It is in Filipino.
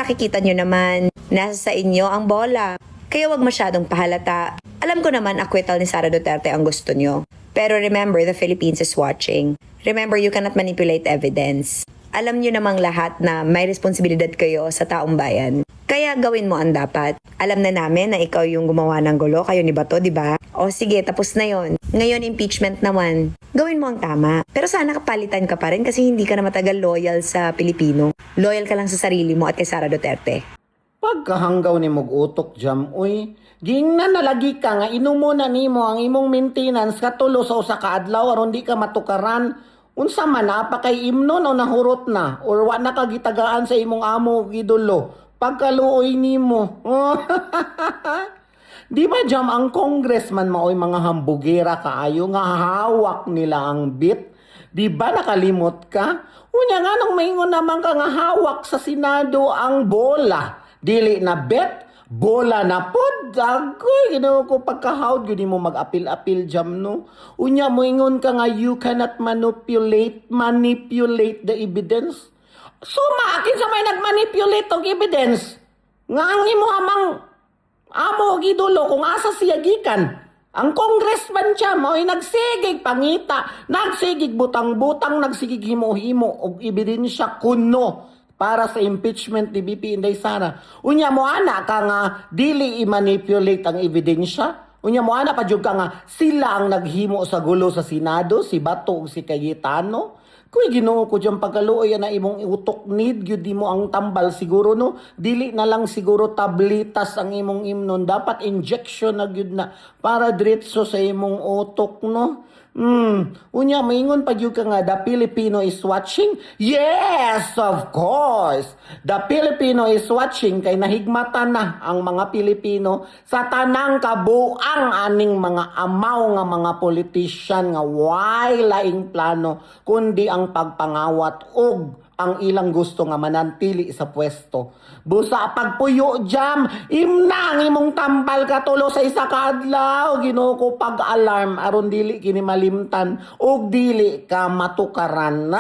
makikita nyo naman, nasa sa inyo ang bola. Kaya wag masyadong pahalata. Alam ko naman acquittal ni Sara Duterte ang gusto nyo. Pero remember, the Philippines is watching. Remember, you cannot manipulate evidence. Alam nyo namang lahat na may responsibilidad kayo sa taong bayan. Kaya gawin mo ang dapat. Alam na namin na ikaw yung gumawa ng gulo, kayo ni Bato, di ba? O sige, tapos na yon. Ngayon, impeachment naman. Gawin mo ang tama. Pero sana kapalitan ka pa rin kasi hindi ka na matagal loyal sa Pilipino. Loyal ka lang sa sarili mo at kay Sara Duterte. Pagkahanggaw ni Mugutok jam, uy, gingnan na lagi ka nga inumo na nimo ang imong maintenance katulo sa usa ka adlaw aron di ka matukaran. Unsa man apa kay imnon o nahurot na or wa na kagitagaan sa imong amo gidulo pagkaluoy nimo. Di ba jam ang congressman maoy mga hambugera kaayo nga hawak nila ang bit? Di ba nakalimot ka? Unya nga nung maingon naman ka nga hawak sa Senado ang bola. Dili na bet, bola na pod. Agoy, ginawa ko pagkahawd, yun mo mag-apil-apil jam, no? Unya mo ingon ka nga you cannot manipulate the evidence. So, maakin sa may nag-manipulate og evidence. Nga ang imo amang amo gidulo kung asa siya gikan. Ang congressman siya mo ay nagsigig pangita, nagsigig butang-butang, nagsigig himo-himo og ebidensya kuno para sa impeachment ni BP Inday Sara. Unya mo ana ka nga dili i-manipulate ang ebidensya. Unya mo ana pa jud ka nga sila ang naghimo sa gulo sa Senado, si Bato ug si Cayetano. Kuy Ginoo ko diyang pagkaluoy na imong utok need gyud mo ang tambal siguro no. Dili na lang siguro tablitas ang imong imnon, dapat injection na gyud na para diretso sa imong utok no. Unya maingon pa gyud ka nga the Filipino is watching. Yes, of course. The Filipino is watching kay nahigmata na ang mga Pilipino sa tanang kabuang aning mga amaw nga mga politician nga way laing plano kundi ang pagpangawat og ang ilang gusto nga manantili sa pwesto. Busa pagpuyo jam, imnang imong tambal katulo sa isa ka adlaw, Ginoo ko pag-alarm aron dili kini malimtan og dili ka matukaran.